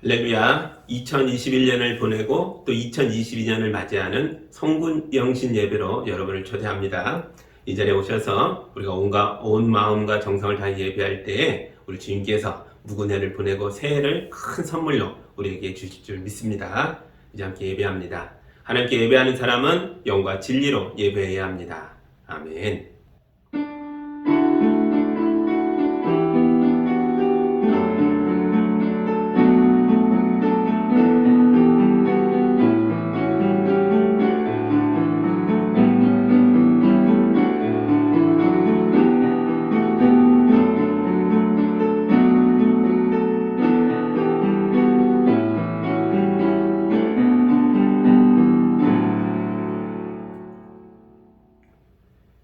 할렐루야. 2021년을 보내고 또 2022년을 맞이하는 성군영신 예배로 여러분을 초대합니다. 이 자리에 오셔서 우리가 온 마음과 정성을 다해 예배할 때에 우리 주님께서 묵은혜를 보내고 새해를 큰 선물로 우리에게 주실 줄 믿습니다. 이제 함께 예배합니다. 하나님께 예배하는 사람은 영과 진리로 예배해야 합니다. 아멘.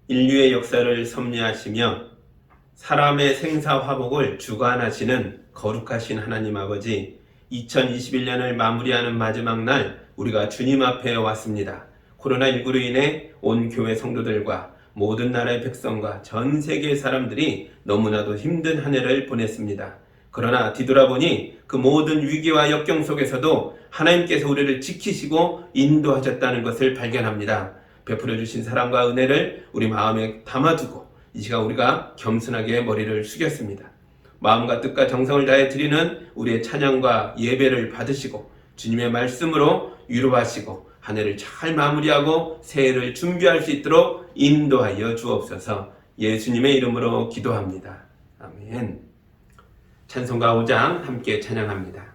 인류의 역사를 섭리하시며 사람의 생사화복을 주관하시는 거룩하신 하나님 아버지, 2021년을 마무리하는 마지막 날 우리가 주님 앞에 왔습니다. 코로나19로 인해 온 교회 성도들과 모든 나라의 백성과 전 세계의 사람들이 너무나도 힘든 한 해를 보냈습니다. 그러나 뒤돌아보니 그 모든 위기와 역경 속에서도 하나님께서 우리를 지키시고 인도하셨다는 것을 발견합니다. 베풀어 주신 사랑과 은혜를 우리 마음에 담아두고 이 시간 우리가 겸손하게 머리를 숙였습니다. 마음과 뜻과 정성을 다해 드리는 우리의 찬양과 예배를 받으시고 주님의 말씀으로 위로하시고 한 해를 잘 마무리하고 새해를 준비할 수 있도록 인도하여 주옵소서. 예수님의 이름으로 기도합니다. 아멘. 찬송가 5장 함께 찬양합니다.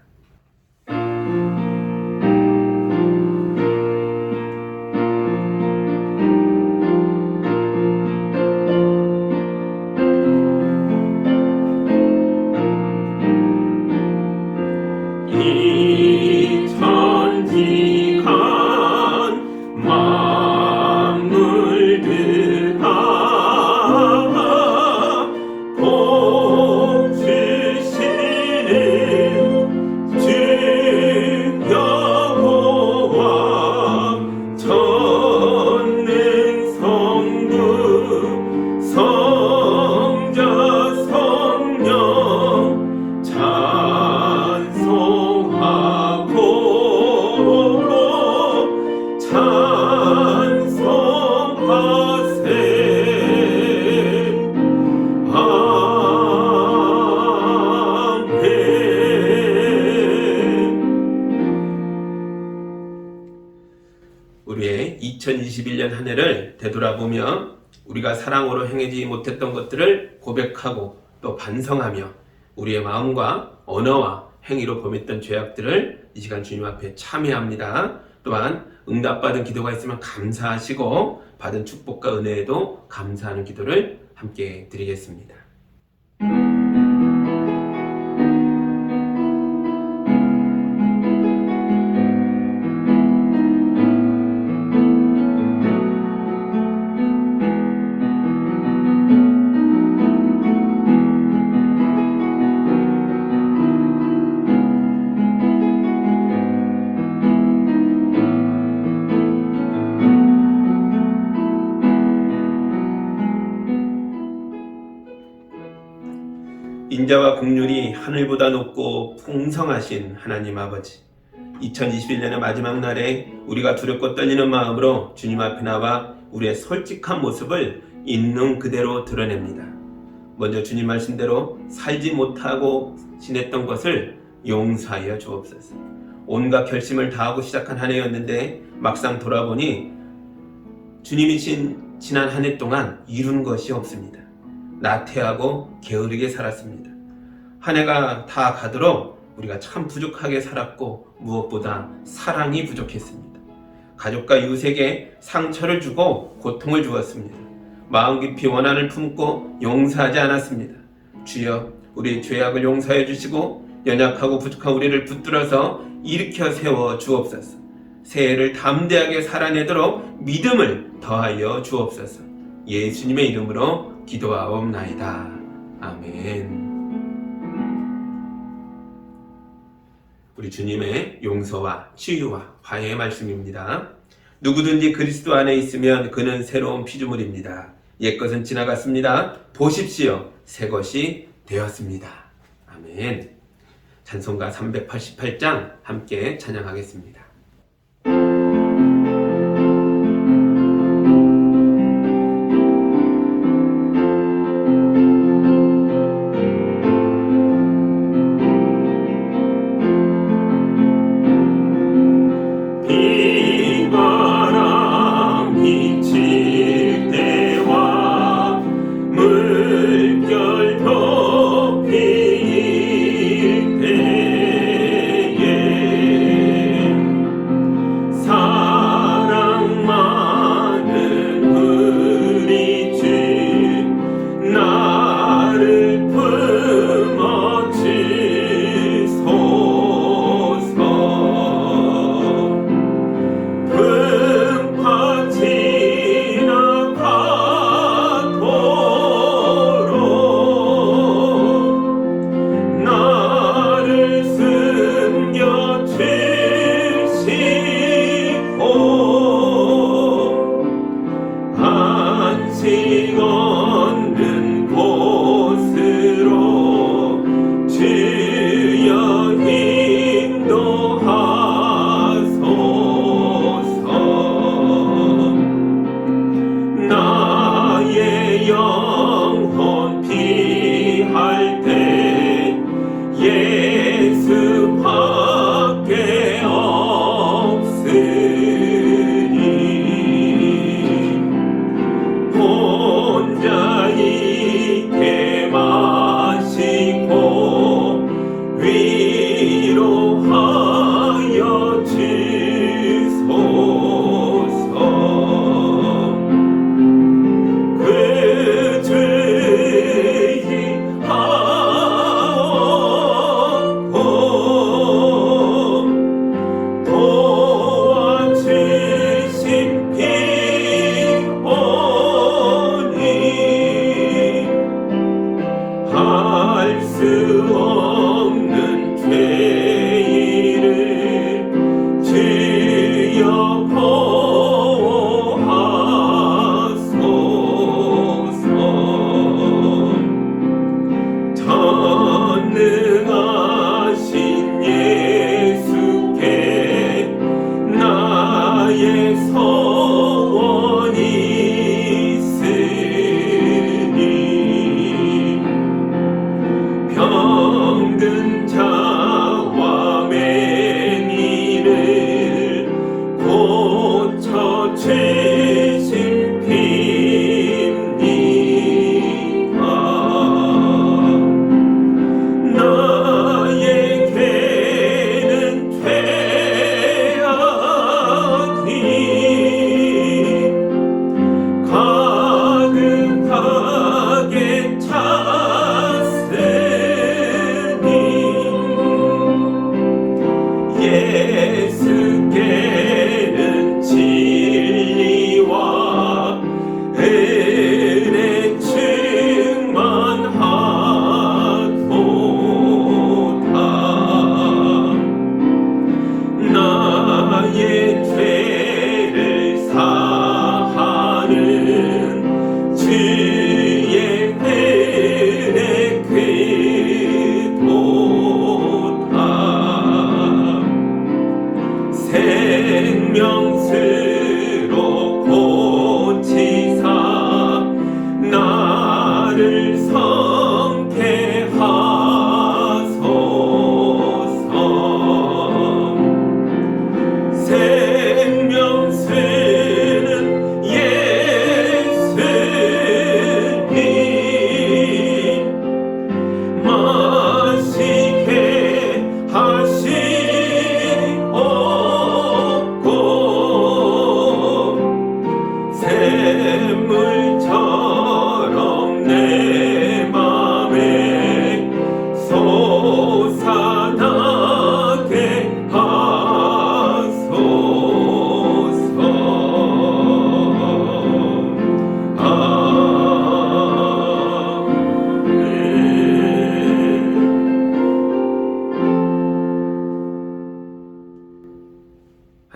우리의 2021년 한 해를 되돌아보며 우리가 사랑으로 행하지 못했던 것들을 고백하고 또 반성하며 우리의 마음과 언어와 행위로 범했던 죄악들을 이 시간 주님 앞에 참회합니다. 또한 응답받은 기도가 있으면 감사하시고 받은 축복과 은혜에도 감사하는 기도를 함께 드리겠습니다. 인자와 긍휼이 하늘보다 높고 풍성하신 하나님 아버지, 2021년의 마지막 날에 우리가 두렵고 떨리는 마음으로 주님 앞에 나와 우리의 솔직한 모습을 있는 그대로 드러냅니다. 먼저 주님 말씀대로 살지 못하고 지냈던 것을 용서하여 주옵소서. 온갖 결심을 다하고 시작한 한 해였는데 막상 돌아보니 주님이신 지난 한 해 동안 이룬 것이 없습니다. 나태하고 게으르게 살았습니다. 한 해가 다 가도록 우리가 참 부족하게 살았고 무엇보다 사랑이 부족했습니다. 가족과 이웃에게 상처를 주고 고통을 주었습니다. 마음 깊이 원한을 품고 용서하지 않았습니다. 주여, 우리의 죄악을 용서해 주시고 연약하고 부족한 우리를 붙들어서 일으켜 세워 주옵소서. 새해를 담대하게 살아내도록 믿음을 더하여 주옵소서. 예수님의 이름으로 기도하옵나이다. 아멘. 우리 주님의 용서와 치유와 화해의 말씀입니다. 누구든지 그리스도 안에 있으면 그는 새로운 피조물입니다. 옛것은 지나갔습니다. 보십시오, 새것이 되었습니다. 아멘. 찬송가 388장 함께 찬양하겠습니다.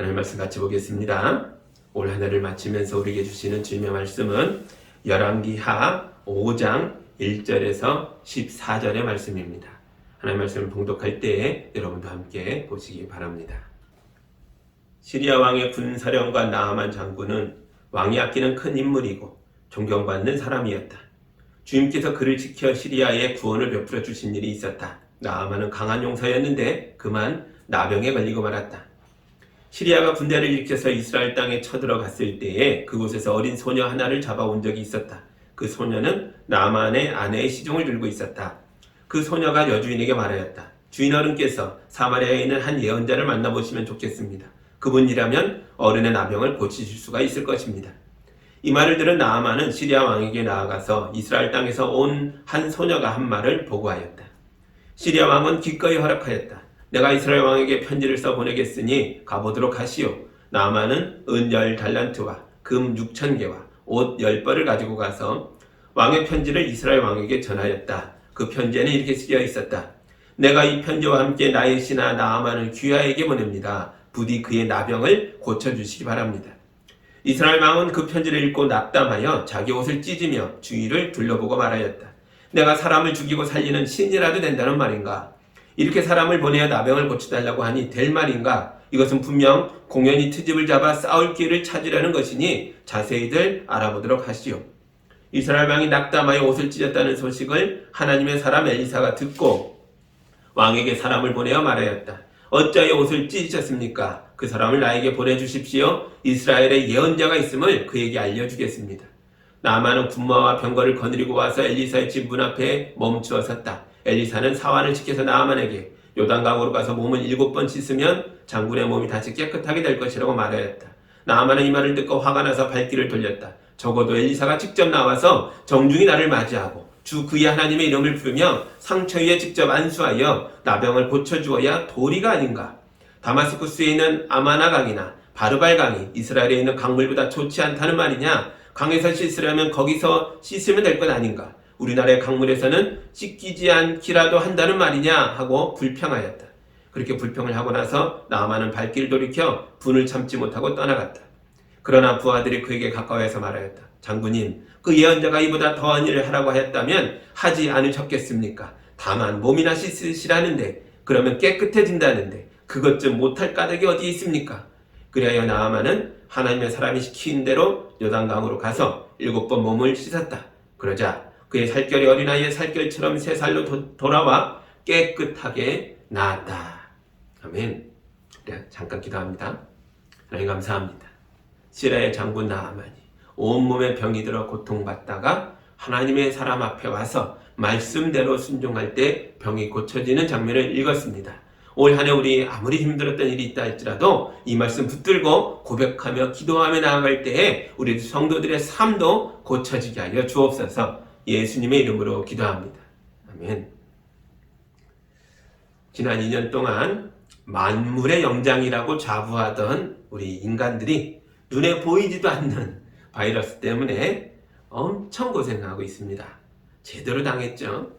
하나님 말씀 같이 보겠습니다. 올 한 해를 마치면서 우리에게 주시는 주님의 말씀은 열왕기하 5장 1절에서 14절의 말씀입니다. 하나님의 말씀을 봉독할 때에 여러분도 함께 보시기 바랍니다. 시리아 왕의 군사령관 나아만 장군은 왕이 아끼는 큰 인물이고 존경받는 사람이었다. 주님께서 그를 지켜 시리아에 구원을 베풀어 주신 일이 있었다. 나아만은 강한 용사였는데 그만 나병에 걸리고 말았다. 시리아가 군대를 일으켜서 이스라엘 땅에 쳐들어갔을 때에 그곳에서 어린 소녀 하나를 잡아온 적이 있었다. 그 소녀는 나아만의 아내의 시종을 들고 있었다. 그 소녀가 여주인에게 말하였다. 주인 어른께서 사마리아에 있는 한 예언자를 만나보시면 좋겠습니다. 그분이라면 어른의 나병을 고치실 수가 있을 것입니다. 이 말을 들은 나아만은 시리아 왕에게 나아가서 이스라엘 땅에서 온 한 소녀가 한 말을 보고하였다. 시리아 왕은 기꺼이 허락하였다. 내가 이스라엘 왕에게 편지를 써보내겠으니 가보도록 하시오. 나아만은 은 10달란트와 금 6,000개와 옷 10벌을 가지고 가서 왕의 편지를 이스라엘 왕에게 전하였다. 그 편지에는 이렇게 쓰여 있었다. 내가 이 편지와 함께 나의 신하 나아만을 귀하에게 보냅니다. 부디 그의 나병을 고쳐주시기 바랍니다. 이스라엘 왕은 그 편지를 읽고 낙담하여 자기 옷을 찢으며 주위를 둘러보고 말하였다. 내가 사람을 죽이고 살리는 신이라도 된다는 말인가? 이렇게 사람을 보내어 나병을 고쳐달라고 하니 될 말인가? 이것은 분명 공연히 트집을 잡아 싸울 기회를 찾으려는 것이니 자세히들 알아보도록 하시오. 이스라엘 왕이 낙담하여 옷을 찢었다는 소식을 하나님의 사람 엘리사가 듣고 왕에게 사람을 보내어 말하였다. 어찌하여 옷을 찢으셨습니까? 그 사람을 나에게 보내주십시오. 이스라엘에 예언자가 있음을 그에게 알려주겠습니다. 나아만은 군마와 병거를 거느리고 와서 엘리사의 집 문 앞에 멈추어 섰다. 엘리사는 사환을 지켜서 나아만에게 요단강으로 가서 몸을 7번 씻으면 장군의 몸이 다시 깨끗하게 될 것이라고 말하였다. 나아만은 이 말을 듣고 화가 나서 발길을 돌렸다. 적어도 엘리사가 직접 나와서 정중히 나를 맞이하고 주 그의 하나님의 이름을 부르며 상처 위에 직접 안수하여 나병을 고쳐주어야 도리가 아닌가. 다마스쿠스에 있는 아마나 강이나 바르발 강이 이스라엘에 있는 강물보다 좋지 않다는 말이냐. 강에서 씻으려면 거기서 씻으면 될 것 아닌가. 우리나라의 강물에서는 씻기지 않기라도 한다는 말이냐 하고 불평하였다. 그렇게 불평을 하고 나서 나아만은 발길을 돌이켜 분을 참지 못하고 떠나갔다. 그러나 부하들이 그에게 가까워해서 말하였다. 장군님, 그 예언자가 이보다 더한 일을 하라고 하였다면 하지 않으셨겠습니까? 다만 몸이나 씻으시라는데 그러면 깨끗해진다는데 그것 좀 못할 까닭이 어디 있습니까? 그리하여 나아만은 하나님의 사람이 시킨 대로 요단강으로 가서 7번 몸을 씻었다. 그러자 그의 살결이 어린아이의 살결처럼 새 살로 돌아와 깨끗하게 나았다. 아멘. 네, 잠깐 기도합니다. 하나님 감사합니다. 시리아의 장군 나아만이 온몸에 병이 들어 고통받다가 하나님의 사람 앞에 와서 말씀대로 순종할 때 병이 고쳐지는 장면을 읽었습니다. 올 한 해 우리 아무리 힘들었던 일이 있다 할지라도 이 말씀 붙들고 고백하며 기도하며 나아갈 때에 우리 성도들의 삶도 고쳐지게 하여 주옵소서. 예수님의 이름으로 기도합니다. 아멘. 지난 2년 동안 만물의 영장이라고 자부하던 우리 인간들이 눈에 보이지도 않는 바이러스 때문에 엄청 고생하고 있습니다. 제대로 당했죠.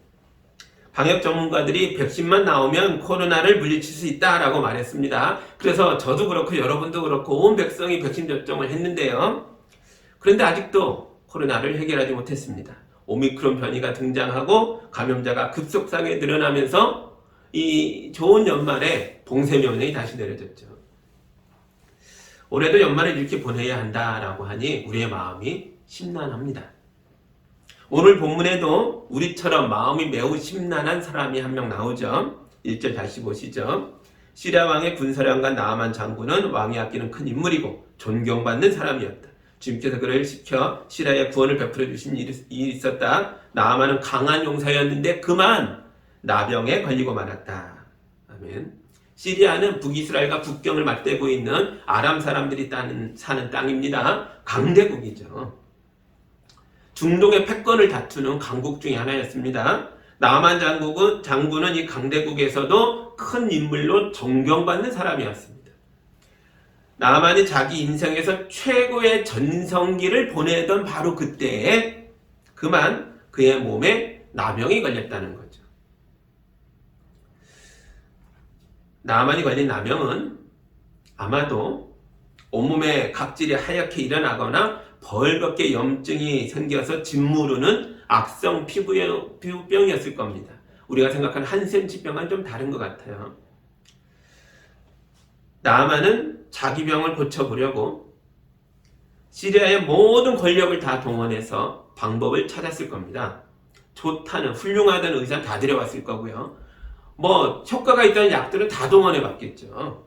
방역 전문가들이 백신만 나오면 코로나를 물리칠 수 있다라고 말했습니다. 그래서 저도 그렇고 여러분도 그렇고 온 백성이 백신 접종을 했는데요. 그런데 아직도 코로나를 해결하지 못했습니다. 오미크론 변이가 등장하고 감염자가 급속하게 늘어나면서 이 좋은 연말에 봉쇄 명령이 다시 내려졌죠. 올해도 연말을 이렇게 보내야 한다라고 하니 우리의 마음이 심란합니다. 오늘 본문에도 우리처럼 마음이 매우 심란한 사람이 한 명 나오죠. 1절 다시 보시죠. 시리아 왕의 군사령관 나아만 장군은 왕이 아끼는 큰 인물이고 존경받는 사람이었다. 주님께서 그를 시켜 시리아에 구원을 베풀어 주신 일이 있었다. 나아만은 강한 용사였는데 그만 나병에 걸리고 말았다. 아멘. 시리아는 북이스라엘과 국경을 맞대고 있는 아람 사람들이 사는 땅입니다. 강대국이죠. 중동의 패권을 다투는 강국 중에 하나였습니다. 나아만 장군은 이 강대국에서도 큰 인물로 존경받는 사람이었습니다. 나아만이 자기 인생에서 최고의 전성기를 보내던 바로 그때에 그만 그의 몸에 나병이 걸렸다는 거죠. 나아만이 걸린 나병은 아마도 온몸에 각질이 하얗게 일어나거나 벌겋게 염증이 생겨서 짓무르는 악성 피부병이었을 겁니다. 우리가 생각하는 한센치병은 좀 다른 것 같아요. 나아만은 자기 병을 고쳐보려고 시리아의 모든 권력을 다 동원해서 방법을 찾았을 겁니다. 좋다는, 훌륭하다는 의사 다 들여왔을 거고요. 효과가 있다는 약들은 다 동원해 봤겠죠.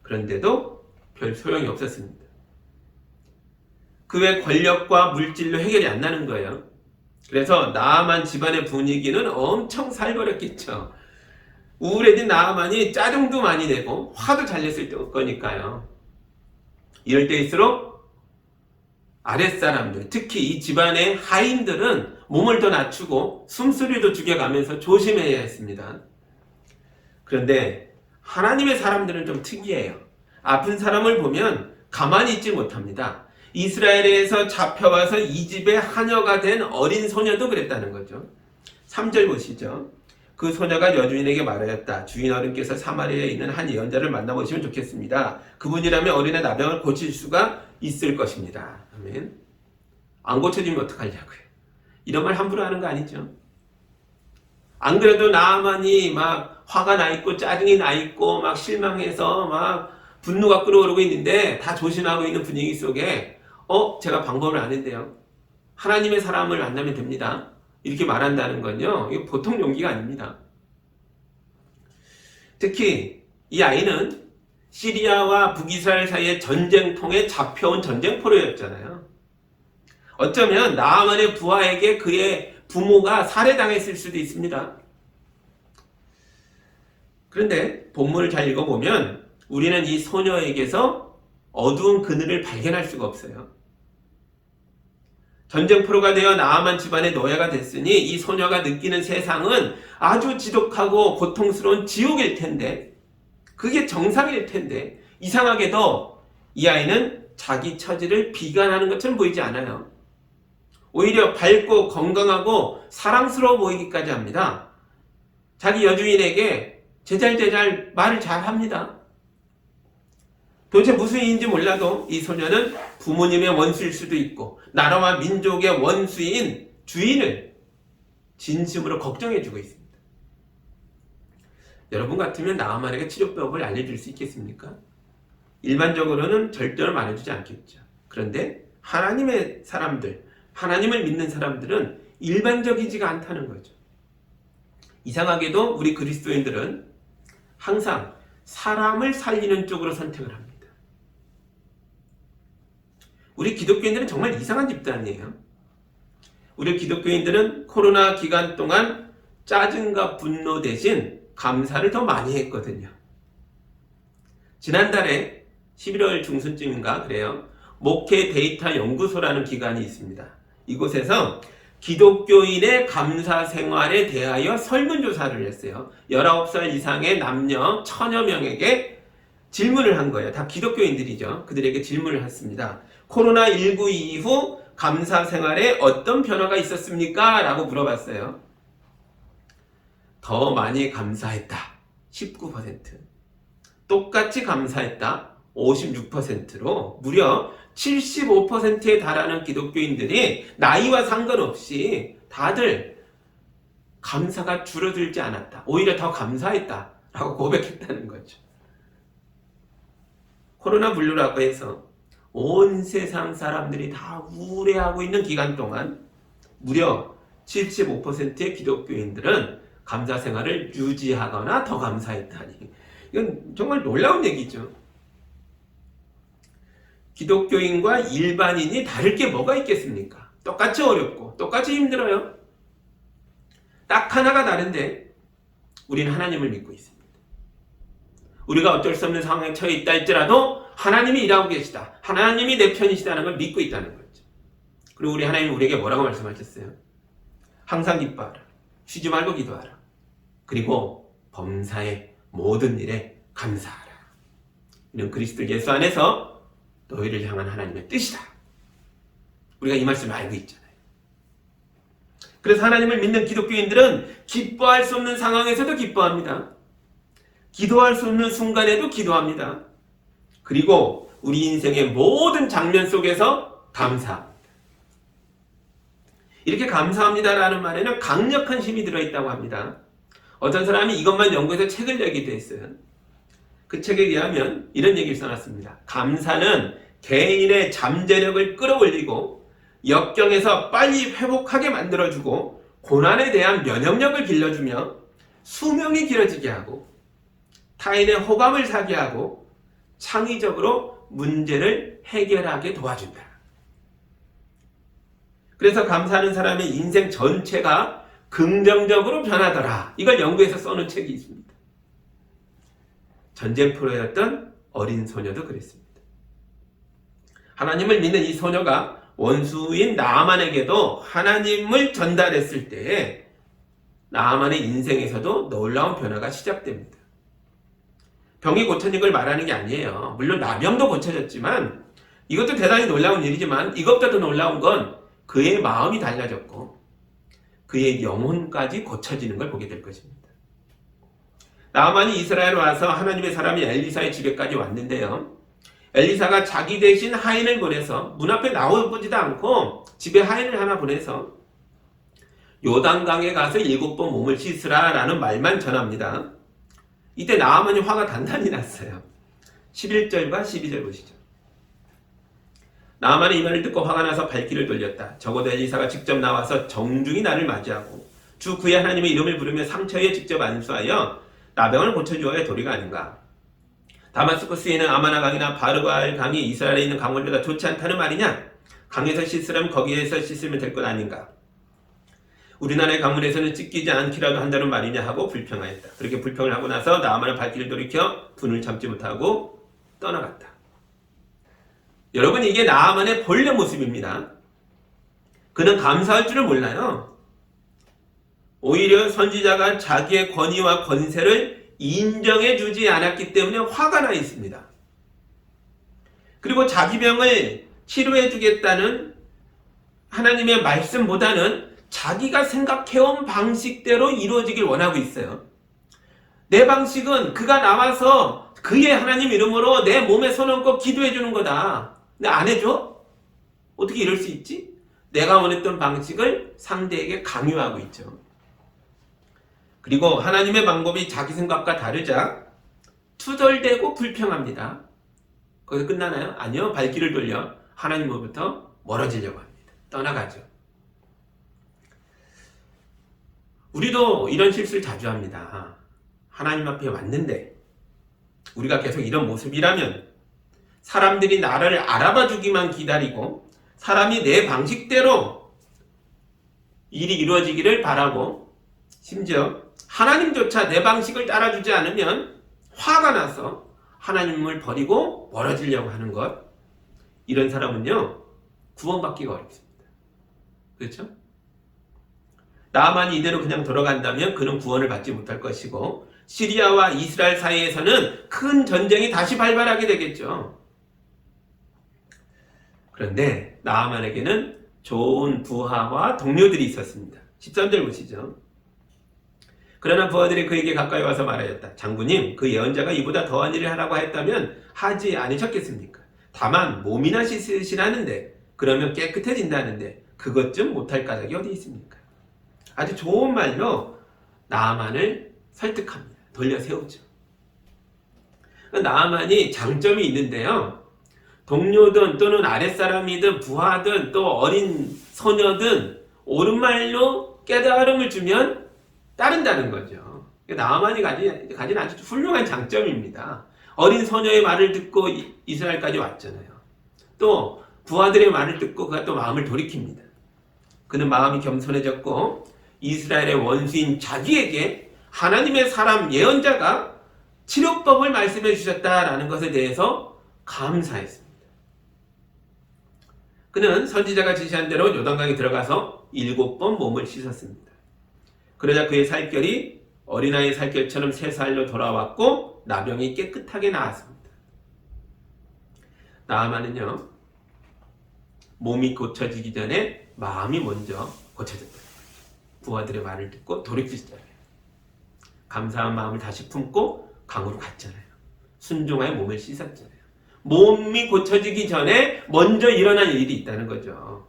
그런데도 별 소용이 없었습니다. 그 외 권력과 물질로 해결이 안 나는 거예요. 그래서 나아만 집안의 분위기는 엄청 살벌했겠죠. 우울해진 나아만이 짜증도 많이 내고 화도 잘 냈을 거니까요. 이럴 때일수록 아랫사람들, 특히 이 집안의 하인들은 몸을 더 낮추고 숨소리도 죽여가면서 조심해야 했습니다. 그런데 하나님의 사람들은 좀 특이해요. 아픈 사람을 보면 가만히 있지 못합니다. 이스라엘에서 잡혀와서 이 집의 하녀가 된 어린 소녀도 그랬다는 거죠. 3절 보시죠. 그 소녀가 여주인에게 말하였다. 주인 어른께서 사마리아에 있는 한 예언자를 만나보시면 좋겠습니다. 그분이라면 어린애 나병을 고칠 수가 있을 것입니다. 아멘. 안 고쳐지면 어떡하려고요. 이런 말 함부로 하는 거 아니죠. 안 그래도 나아만이 막 화가 나 있고 짜증이 나 있고 막 실망해서 막 분노가 끓어오르고 있는데 다 조심하고 있는 분위기 속에 제가 방법을 아는데요. 하나님의 사람을 만나면 됩니다. 이렇게 말한다는 건요. 이거 보통 용기가 아닙니다. 특히 이 아이는 시리아와 북이스라엘 사이의 전쟁통에 잡혀온 전쟁포로였잖아요. 어쩌면 나아만의 부하에게 그의 부모가 살해당했을 수도 있습니다. 그런데 본문을 잘 읽어보면 우리는 이 소녀에게서 어두운 그늘을 발견할 수가 없어요. 전쟁포로가 되어 나아만 집안의 노예가 됐으니 이 소녀가 느끼는 세상은 아주 지독하고 고통스러운 지옥일 텐데, 그게 정상일 텐데, 이상하게도 이 아이는 자기 처지를 비관하는 것처럼 보이지 않아요. 오히려 밝고 건강하고 사랑스러워 보이기까지 합니다. 자기 여주인에게 제잘제잘 말을 잘 합니다. 도대체 무슨 일인지 몰라도 이 소녀는 부모님의 원수일 수도 있고 나라와 민족의 원수인 주인을 진심으로 걱정해주고 있습니다. 여러분 같으면 나아만에게 치료법을 알려줄 수 있겠습니까? 일반적으로는 절대로 말해주지 않겠죠. 그런데 하나님의 사람들, 하나님을 믿는 사람들은 일반적이지가 않다는 거죠. 이상하게도 우리 그리스도인들은 항상 사람을 살리는 쪽으로 선택을 합니다. 우리 기독교인들은 정말 이상한 집단이에요. 우리 기독교인들은 코로나 기간 동안 짜증과 분노 대신 감사를 더 많이 했거든요. 지난달에 11월 중순쯤인가 그래요. 목회 데이터 연구소라는 기관이 있습니다. 이곳에서 기독교인의 감사 생활에 대하여 설문조사를 했어요. 19살 이상의 남녀 1000여 명에게 질문을 한 거예요. 다 기독교인들이죠. 그들에게 질문을 했습니다. 코로나19 이후 감사 생활에 어떤 변화가 있었습니까? 라고 물어봤어요. 더 많이 감사했다. 19%. 똑같이 감사했다. 56%로 무려 75%에 달하는 기독교인들이 나이와 상관없이 다들 감사가 줄어들지 않았다. 오히려 더 감사했다라고 고백했다는 거죠. 코로나 분류라고 해서 온 세상 사람들이 다 우울해하고 있는 기간 동안 무려 75%의 기독교인들은 감사 생활을 유지하거나 더 감사했다니. 이건 정말 놀라운 얘기죠. 기독교인과 일반인이 다를 게 뭐가 있겠습니까? 똑같이 어렵고 똑같이 힘들어요. 딱 하나가 다른데 우리는 하나님을 믿고 있습니다. 우리가 어쩔 수 없는 상황에 처해 있다 할지라도 하나님이 일하고 계시다. 하나님이 내 편이시다는 걸 믿고 있다는 거죠. 그리고 우리 하나님이 우리에게 뭐라고 말씀하셨어요? 항상 기뻐하라. 쉬지 말고 기도하라. 그리고 범사의 모든 일에 감사하라. 이는 그리스도 예수 안에서 너희를 향한 하나님의 뜻이다. 우리가 이 말씀을 알고 있잖아요. 그래서 하나님을 믿는 기독교인들은 기뻐할 수 없는 상황에서도 기뻐합니다. 기도할 수 없는 순간에도 기도합니다. 그리고 우리 인생의 모든 장면 속에서 감사합니다. 이렇게 감사합니다라는 말에는 강력한 힘이 들어있다고 합니다. 어떤 사람이 이것만 연구해서 책을 내기도 했어요. 그 책에 의하면 이런 얘기를 써놨습니다. 감사는 개인의 잠재력을 끌어올리고 역경에서 빨리 회복하게 만들어주고 고난에 대한 면역력을 길러주며 수명이 길어지게 하고 타인의 호감을 사게 하고 창의적으로 문제를 해결하게 도와준다. 그래서 감사하는 사람의 인생 전체가 긍정적으로 변하더라. 이걸 연구해서 써놓은 책이 있습니다. 전쟁 프로였던 어린 소녀도 그랬습니다. 하나님을 믿는 이 소녀가 원수인 나아만에게도 하나님을 전달했을 때에 나아만의 인생에서도 놀라운 변화가 시작됩니다. 병이 고쳐진 걸 말하는 게 아니에요. 물론 나병도 고쳐졌지만 이것도 대단히 놀라운 일이지만 이것보다 더 놀라운 건 그의 마음이 달라졌고 그의 영혼까지 고쳐지는 걸 보게 될 것입니다. 나아만이 이스라엘에 와서 하나님의 사람이 엘리사의 집에까지 왔는데요. 엘리사가 자기 대신 하인을 보내서 문 앞에 나오지도 않고 집에 하인을 하나 보내서 요단강에 가서 7번 몸을 씻으라 라는 말만 전합니다. 이때 나아만이 화가 단단히 났어요. 11절과 12절 보시죠. 나아만이 이 말을 듣고 화가 나서 발길을 돌렸다. 적어도 엘리사가 직접 나와서 정중히 나를 맞이하고 주 그의 하나님의 이름을 부르며 상처에 직접 안수하여 나병을 고쳐주어야 도리가 아닌가. 다마스쿠스에 있는 아마나 강이나 바르갈 강이 이스라엘에 있는 강물보다 좋지 않다는 말이냐? 강에서 씻으려면 거기에서 씻으면 될 것 아닌가? 우리나라의 강물에서는 찢기지 않기라도 한다는 말이냐 하고 불평하였다. 그렇게 불평을 하고 나서 나아만은 발길을 돌이켜 분을 참지 못하고 떠나갔다. 여러분, 이게 나아만의 본래 모습입니다. 그는 감사할 줄을 몰라요. 오히려 선지자가 자기의 권위와 권세를 인정해 주지 않았기 때문에 화가 나 있습니다. 그리고 자기 병을 치료해 주겠다는 하나님의 말씀보다는 자기가 생각해온 방식대로 이루어지길 원하고 있어요. 내 방식은 그가 나와서 그의 하나님 이름으로 내 몸에 손 얹고 기도해 주는 거다. 근데 안 해줘? 어떻게 이럴 수 있지? 내가 원했던 방식을 상대에게 강요하고 있죠. 그리고 하나님의 방법이 자기 생각과 다르자 투덜대고 불평합니다. 거기서 끝나나요? 아니요. 발길을 돌려 하나님으로부터 멀어지려고 합니다. 떠나가죠. 우리도 이런 실수를 자주 합니다. 하나님 앞에 왔는데 우리가 계속 이런 모습이라면 사람들이 나를 알아봐 주기만 기다리고 사람이 내 방식대로 일이 이루어지기를 바라고 심지어 하나님조차 내 방식을 따라주지 않으면 화가 나서 하나님을 버리고 멀어지려고 하는 것, 이런 사람은요 구원받기가 어렵습니다. 그렇죠? 나아만이 이대로 그냥 돌아간다면 그는 구원을 받지 못할 것이고 시리아와 이스라엘 사이에서는 큰 전쟁이 다시 발발하게 되겠죠. 그런데 나아만에게는 좋은 부하와 동료들이 있었습니다. 13절 보시죠. 그러나 부하들이 그에게 가까이 와서 말하였다. 장군님, 그 예언자가 이보다 더한 일을 하라고 했다면 하지 않으셨겠습니까? 다만 몸이나 씻으시라는데 그러면 깨끗해진다는데 그것 좀 못할 까닭이 어디 있습니까? 아주 좋은 말로 나아만을 설득합니다. 돌려 세우죠. 나아만이 장점이 있는데요. 동료든 또는 아랫사람이든 부하든 또 어린 소녀든 옳은 말로 깨달음을 주면 따른다는 거죠. 나아만이 가진 아주 훌륭한 장점입니다. 어린 소녀의 말을 듣고 이스라엘까지 왔잖아요. 또 부하들의 말을 듣고 그가 또 마음을 돌이킵니다. 그는 마음이 겸손해졌고 이스라엘의 원수인 자기에게 하나님의 사람 예언자가 치료법을 말씀해 주셨다라는 것에 대해서 감사했습니다. 그는 선지자가 지시한 대로 요단강에 들어가서 7번 몸을 씻었습니다. 그러자 그의 살결이 어린아이 살결처럼 새 살로 돌아왔고 나병이 깨끗하게 나았습니다. 나아만은요, 몸이 고쳐지기 전에 마음이 먼저 고쳐졌다. 부하들의 말을 듣고 돌이키시잖아요. 감사한 마음을 다시 품고 강으로 갔잖아요. 순종하여 몸을 씻었잖아요. 몸이 고쳐지기 전에 먼저 일어난 일이 있다는 거죠.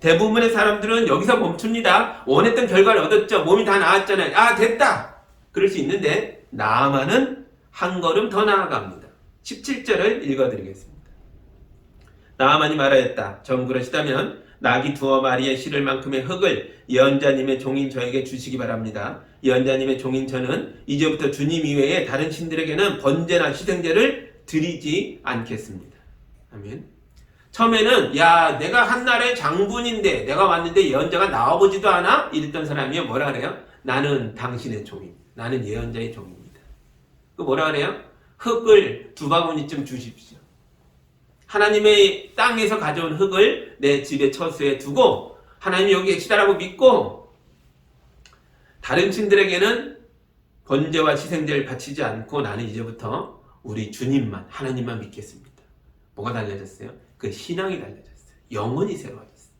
대부분의 사람들은 여기서 멈춥니다. 원했던 결과를 얻었죠. 몸이 다 나았잖아요. 아, 됐다. 그럴 수 있는데 나아만은 한 걸음 더 나아갑니다. 17절을 읽어드리겠습니다. 나아만이 말하였다. 전 그러시다면 나귀 두어 마리에 실을 만큼의 흙을 예언자님의 종인 저에게 주시기 바랍니다. 예언자님의 종인 저는 이제부터 주님 이외에 다른 신들에게는 번제나 희생제를 드리지 않겠습니다. 아멘. 처음에는 야, 내가 한나라의 장군인데 내가 왔는데 예언자가 나와보지도 않아? 이랬던 사람이 뭐라 그래요? 나는 당신의 종입니다. 나는 예언자의 종입니다. 그 뭐라 그래요? 흙을 2바구니쯤 주십시오. 하나님의 땅에서 가져온 흙을 내 집의 처소에 두고 하나님이 여기 계시다라고 믿고 다른 신들에게는 번제와 희생제를 바치지 않고 나는 이제부터 우리 주님만, 하나님만 믿겠습니다. 뭐가 달라졌어요? 그 신앙이 달라졌어요. 영혼이 새로워졌어요.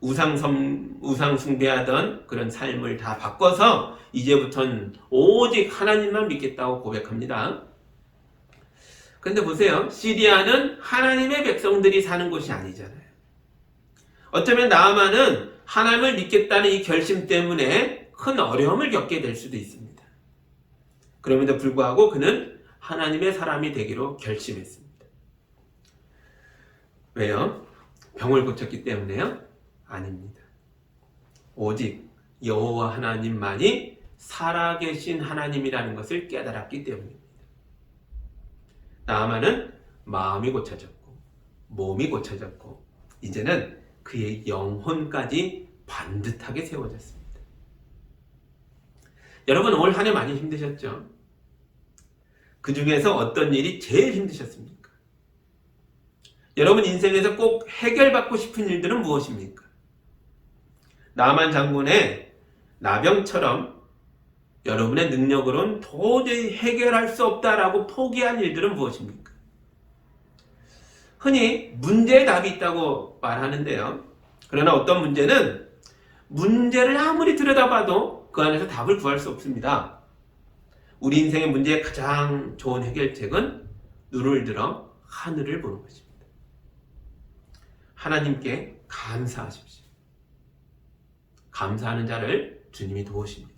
우상 숭배하던 그런 삶을 다 바꿔서 이제부터는 오직 하나님만 믿겠다고 고백합니다. 그런데 보세요. 시리아는 하나님의 백성들이 사는 곳이 아니잖아요. 어쩌면 나아만은 하나님을 믿겠다는 이 결심 때문에 큰 어려움을 겪게 될 수도 있습니다. 그럼에도 불구하고 그는 하나님의 사람이 되기로 결심했습니다. 왜요? 병을 고쳤기 때문에요? 아닙니다. 오직 여호와 하나님만이 살아계신 하나님이라는 것을 깨달았기 때문입니다. 나아만은 마음이 고쳐졌고 몸이 고쳐졌고 이제는 그의 영혼까지 반듯하게 세워졌습니다. 여러분 올 한 해 많이 힘드셨죠? 그 중에서 어떤 일이 제일 힘드셨습니까? 여러분 인생에서 꼭 해결받고 싶은 일들은 무엇입니까? 나만 장군의 나병처럼 여러분의 능력으로는 도저히 해결할 수 없다라고 포기한 일들은 무엇입니까? 흔히 문제의 답이 있다고 말하는데요. 그러나 어떤 문제는 문제를 아무리 들여다봐도 그 안에서 답을 구할 수 없습니다. 우리 인생의 문제의 가장 좋은 해결책은 눈을 들어 하늘을 보는 것입니다. 하나님께 감사하십시오. 감사하는 자를 주님이 도우십니다.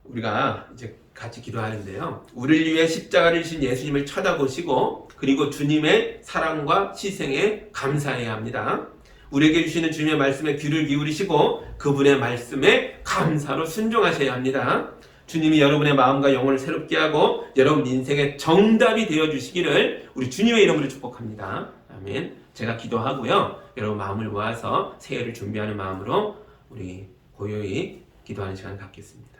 우리가 이제 같이 기도하는데요. 우리를 위해 십자가를 지신 예수님을 쳐다보시고 그리고 주님의 사랑과 희생에 감사해야 합니다. 우리에게 주시는 주님의 말씀에 귀를 기울이시고 그분의 말씀에 감사로 순종하셔야 합니다. 주님이 여러분의 마음과 영혼을 새롭게 하고 여러분 인생의 정답이 되어주시기를 우리 주님의 이름으로 축복합니다. 아멘. 제가 기도하고요. 여러분 마음을 모아서 새해를 준비하는 마음으로 우리 고요히 기도하는 시간 갖겠습니다.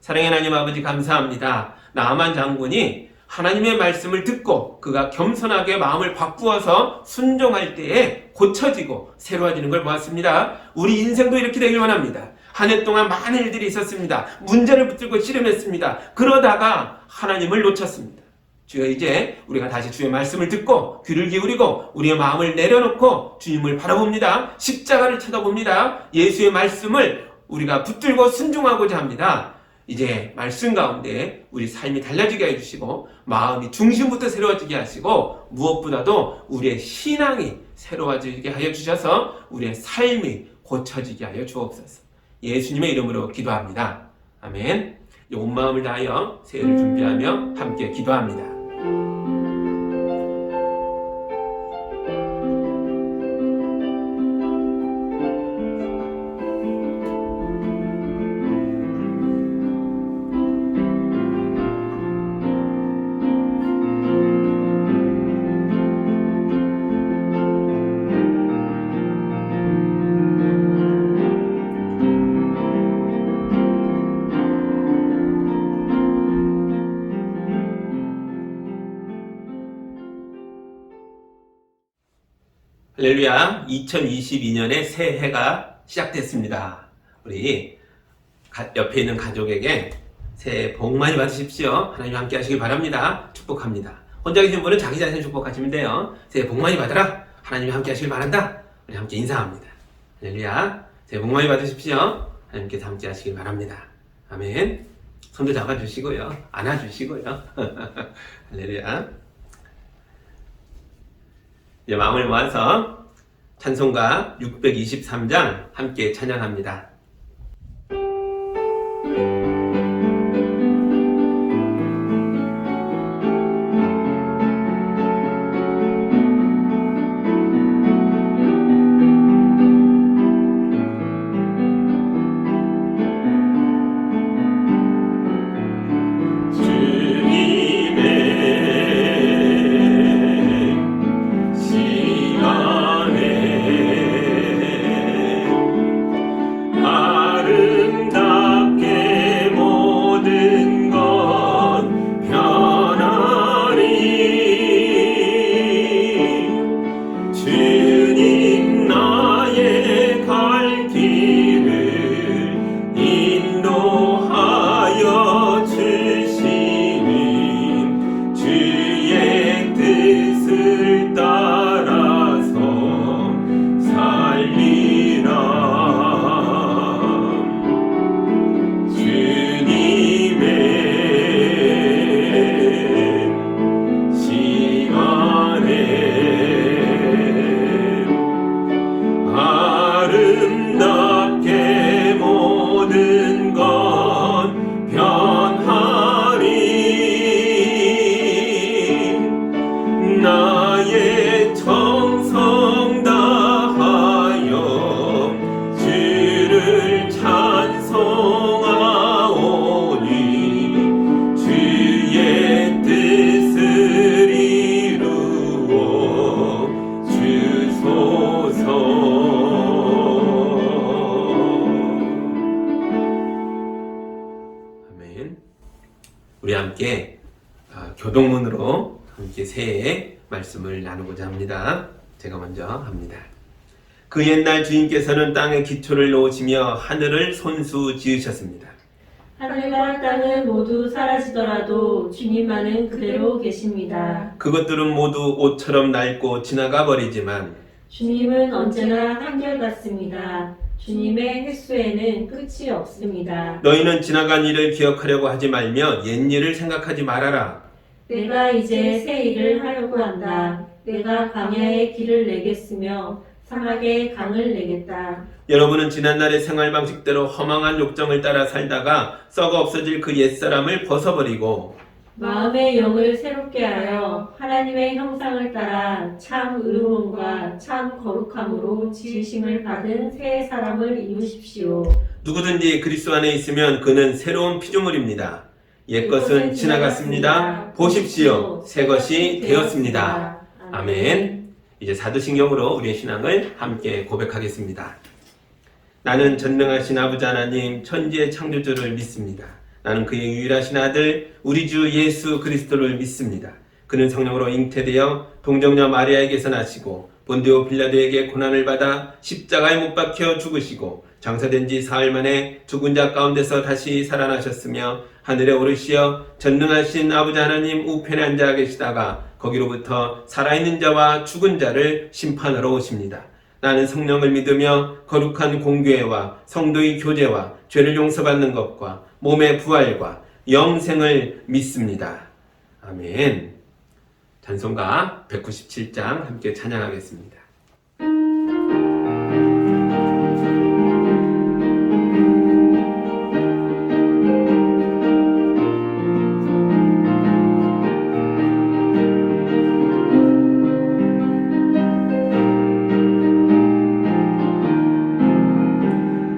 사랑의 하나님 아버지 감사합니다. 나아만 장군이 하나님의 말씀을 듣고 그가 겸손하게 마음을 바꾸어서 순종할 때에 고쳐지고 새로워지는 걸 보았습니다. 우리 인생도 이렇게 되길 원합니다. 한 해 동안 많은 일들이 있었습니다. 문제를 붙들고 씨름했습니다. 그러다가 하나님을 놓쳤습니다. 주여 이제 우리가 다시 주의 말씀을 듣고 귀를 기울이고 우리의 마음을 내려놓고 주님을 바라봅니다. 십자가를 쳐다봅니다. 예수의 말씀을 우리가 붙들고 순종하고자 합니다. 이제 말씀 가운데 우리 삶이 달라지게 해주시고 마음이 중심부터 새로워지게 하시고 무엇보다도 우리의 신앙이 새로워지게 하여 주셔서 우리의 삶이 고쳐지게 하여 주옵소서. 예수님의 이름으로 기도합니다. 아멘. 온 마음을 다하여 새해를 준비하며 함께 기도합니다. 할렐루야. 2022년의 새해가 시작됐습니다. 우리 옆에 있는 가족에게 새해 복 많이 받으십시오. 하나님 함께 하시길 바랍니다. 축복합니다. 혼자 계신 분은 자기 자신을 축복하시면 돼요. 새해 복 많이 받으라. 하나님이 함께 하시길 바란다. 우리 함께 인사합니다. 할렐루야. 새해 복 많이 받으십시오. 하나님께서 함께 하시길 바랍니다. 아멘. 손도 잡아주시고요. 안아주시고요. 할렐루야. 이제 마음을 모아서 찬송가 623장 함께 찬양합니다. 우리 함께 교동문으로 함께 새해 말씀을 나누고자 합니다. 제가 먼저 합니다. 그 옛날 주인께서는 땅에 기초를 놓으시며 하늘을 손수 지으셨습니다. 하늘과 땅은 모두 사라지더라도 주님만은 그대로 계십니다. 그것들은 모두 옷처럼 낡고 지나가 버리지만 주님은 언제나 한결같습니다. 주님의 횟수에는 끝이 없습니다. 너희는 지나간 일을 기억하려고 하지 말며 옛 일을 생각하지 말아라. 내가 이제 새 일을 하려고 한다. 내가 광야에 길을 내겠으며 사막에 강을 내겠다. 여러분은 지난날의 생활 방식대로 허망한 욕정을 따라 살다가 썩어 없어질 그 옛사람을 벗어버리고 마음의 영을 새롭게 하여 하나님의 형상을 따라 참 의로움과 참 거룩함으로 지으심을 받은 새 사람을 이루십시오. 누구든지 그리스도 안에 있으면 그는 새로운 피조물입니다. 옛것은 지나갔습니다. 보십시오. 새것이 되었습니다. 아멘. 이제 사도신경으로 우리의 신앙을 함께 고백하겠습니다. 나는 전능하신 아버지 하나님 천지의 창조주를 믿습니다. 나는 그의 유일하신 아들 우리 주 예수 그리스도를 믿습니다. 그는 성령으로 잉태되어 동정녀 마리아에게서 나시고 본디오 빌라도에게 고난을 받아 십자가에 못 박혀 죽으시고 장사된 지 사흘 만에 죽은 자 가운데서 다시 살아나셨으며 하늘에 오르시어 전능하신 아버지 하나님 우편에 앉아 계시다가 거기로부터 살아있는 자와 죽은 자를 심판하러 오십니다. 나는 성령을 믿으며 거룩한 공교회와 성도의 교제와 죄를 용서받는 것과 몸의 부활과 영생을 믿습니다. 아멘. 찬송가 197장 함께 찬양하겠습니다.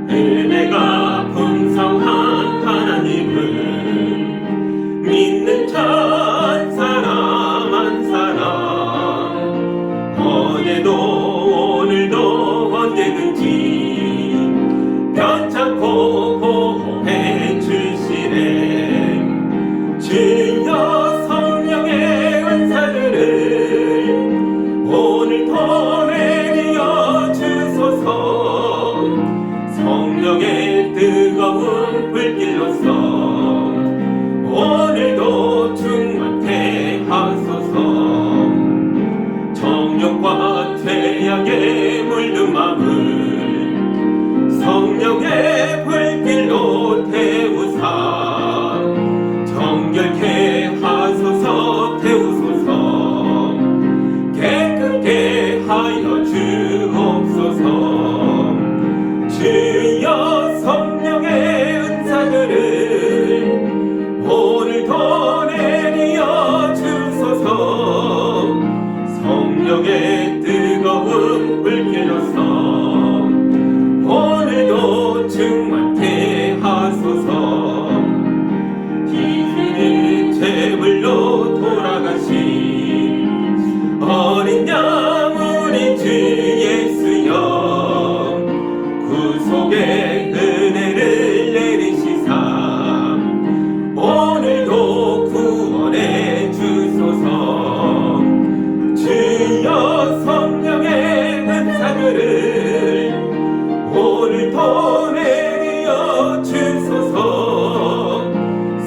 은혜가 풍성한 하나님은 믿는 천 사람 한 사람 어제도 오늘도 언제든지 편찮고 보호해 주시네. 주여 성령의 은사들을 오늘도 내려 주소서. 성령의 뜨거운 불길로서 오늘도 충만케 하소서. 정욕과 죄악에 물든 마음을 성령의 불길로 태우사 정결케 하소서. 태우소서. 깨끗게 하여 주옵소서. 주여 성령의 은사들을 오늘도 내리어 주소서. 성령의 뜨거운 불길로서 오늘도 충만케 하소서. 희생의 제물로 돌아가신 어린 양 우리 주 예수여, 구속의 은혜를 내리시사 오늘도 구원해 주소서. 주여 성령의 은사들을 오늘도 내리어 주소서.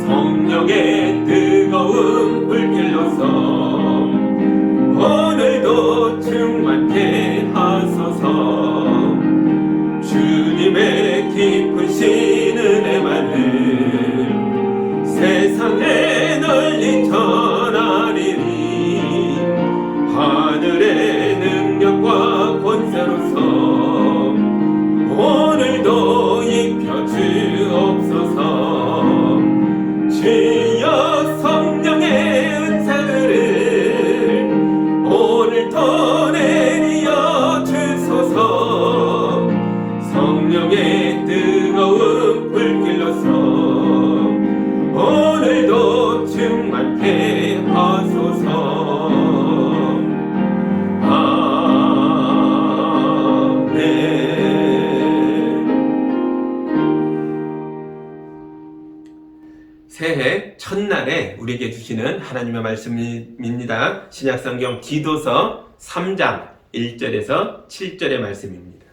성령의 뜨거운 불길로서 오늘도 충만케 하소서. 주님의 깊으신 은혜만을 세상에 널리 전하리니 하늘의 능력과 권세로서 오늘도 입혀 주옵소서. 주여 성령의 은사들을 오늘도 내리어 주소서. 성령의 뜨거운 불길로서 오늘도 충만케 하소서. 새해 첫날에 우리에게 주시는 하나님의 말씀입니다. 신약성경 디도서 3장 1절에서 7절의 말씀입니다.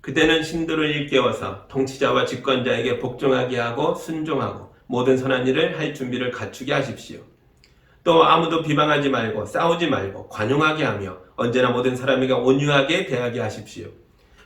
그때는 신도를 일깨워서 통치자와 집권자에게 복종하게 하고 순종하고 모든 선한 일을 할 준비를 갖추게 하십시오. 또 아무도 비방하지 말고 싸우지 말고 관용하게 하며 언제나 모든 사람에게 온유하게 대하게 하십시오.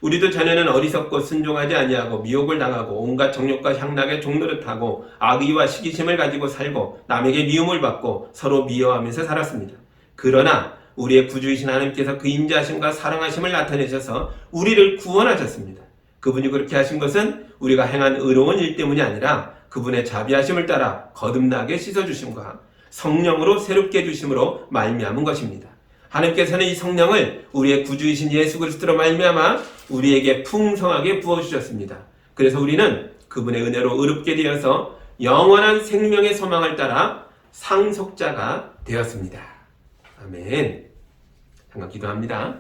우리도 전에는 어리석고 순종하지 아니하고 미혹을 당하고 온갖 정욕과 향락에 종노릇하고 악의와 시기심을 가지고 살고 남에게 미움을 받고 서로 미워하면서 살았습니다. 그러나 우리의 구주이신 하나님께서 그 인자하심과 사랑하심을 나타내셔서 우리를 구원하셨습니다. 그분이 그렇게 하신 것은 우리가 행한 의로운 일 때문이 아니라 그분의 자비하심을 따라 거듭나게 씻어주심과 성령으로 새롭게 해주심으로 말미암은 것입니다. 하나님께서는 이 성령을 우리의 구주이신 예수 그리스도로 말미암아 우리에게 풍성하게 부어주셨습니다. 그래서 우리는 그분의 은혜로 의롭게 되어서 영원한 생명의 소망을 따라 상속자가 되었습니다. 아멘. 잠깐 기도합니다.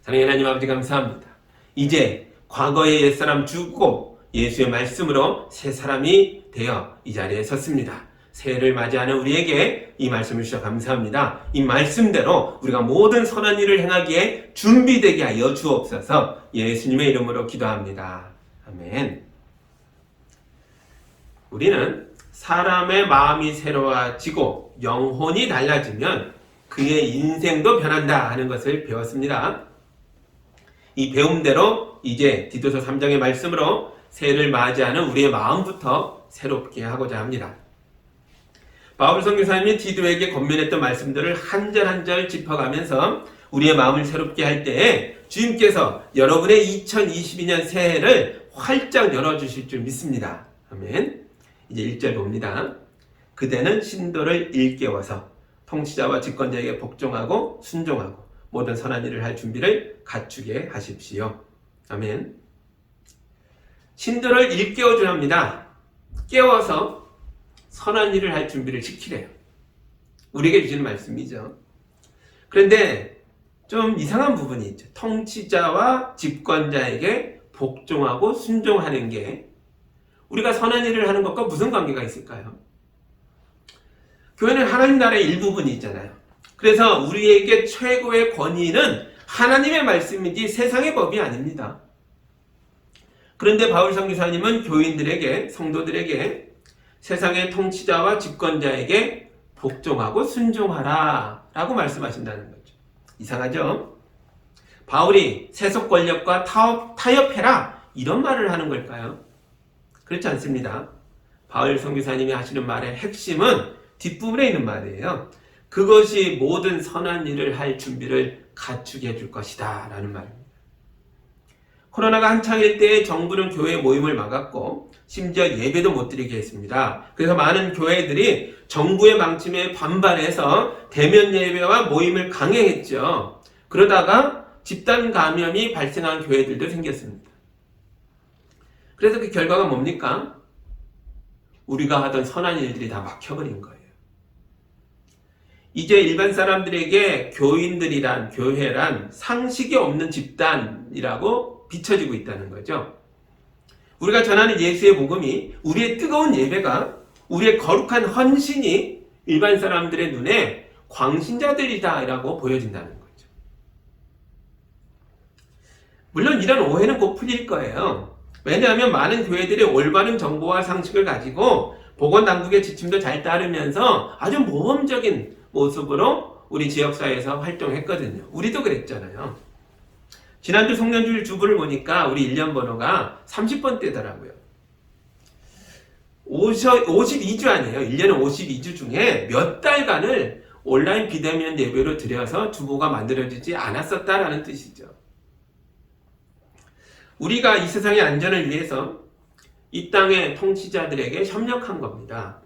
사랑하는 하나님 아버지 감사합니다. 이제 과거의 옛사람 죽고 예수의 말씀으로 새 사람이 되어 이 자리에 섰습니다. 새해를 맞이하는 우리에게 이 말씀을 주셔서 감사합니다. 이 말씀대로 우리가 모든 선한 일을 행하기에 준비되게 하여 주옵소서. 예수님의 이름으로 기도합니다. 아멘. 우리는 사람의 마음이 새로워지고 영혼이 달라지면 그의 인생도 변한다 하는 것을 배웠습니다. 이 배움대로 이제 디도서 3장의 말씀으로 새해를 맞이하는 우리의 마음부터 새롭게 하고자 합니다. 바울 선교사님이 디도에게 권면했던 말씀들을 한 절 한 절 짚어가면서 우리의 마음을 새롭게 할 때에 주님께서 여러분의 2022년 새해를 활짝 열어주실 줄 믿습니다. 아멘. 이제 1절 봅니다. 그대는 신도를 일깨워서 통치자와 집권자에게 복종하고 순종하고 모든 선한 일을 할 준비를 갖추게 하십시오. 아멘. 신도를 일깨워줘야 합니다. 깨워서 선한 일을 할 준비를 시키래요. 우리에게 주시는 말씀이죠. 그런데 좀 이상한 부분이 있죠. 통치자와 집권자에게 복종하고 순종하는 게 우리가 선한 일을 하는 것과 무슨 관계가 있을까요? 교회는 하나님 나라의 일부분이 있잖아요. 그래서 우리에게 최고의 권위는 하나님의 말씀이지 세상의 법이 아닙니다. 그런데 바울 선교사님은 교인들에게, 성도들에게 세상의 통치자와 집권자에게 복종하고 순종하라 라고 말씀하신다는 거죠. 이상하죠? 바울이 세속 권력과 타협해라 이런 말을 하는 걸까요? 그렇지 않습니다. 바울 선교사님이 하시는 말의 핵심은 뒷부분에 있는 말이에요. 그것이 모든 선한 일을 할 준비를 갖추게 해줄 것이다 라는 말입니다. 코로나가 한창일 때 정부는 교회 모임을 막았고 심지어 예배도 못 드리게 했습니다. 그래서 많은 교회들이 정부의 방침에 반발해서 대면 예배와 모임을 강행했죠. 그러다가 집단 감염이 발생한 교회들도 생겼습니다. 그래서 그 결과가 뭡니까? 우리가 하던 선한 일들이 다 막혀버린 거예요. 이제 일반 사람들에게 교인들이란, 교회란 상식이 없는 집단이라고 비춰지고 있다는 거죠. 우리가 전하는 예수의 복음이, 우리의 뜨거운 예배가, 우리의 거룩한 헌신이 일반 사람들의 눈에 광신자들이다라고 보여진다는 거죠. 물론 이런 오해는 곧 풀릴 거예요. 왜냐하면 많은 교회들이 올바른 정보와 상식을 가지고 보건당국의 지침도 잘 따르면서 아주 모범적인 모습으로 우리 지역사회에서 활동했거든요. 우리도 그랬잖아요. 지난주 송년주일 주부를 보니까 우리 1년 번호가 30번대더라고요. 52주 아니에요. 1년에 52주 중에 몇 달간을 온라인 비대면 예배로 드려서 주보가 만들어지지 않았었다라는 뜻이죠. 우리가 이 세상의 안전을 위해서 이 땅의 통치자들에게 협력한 겁니다.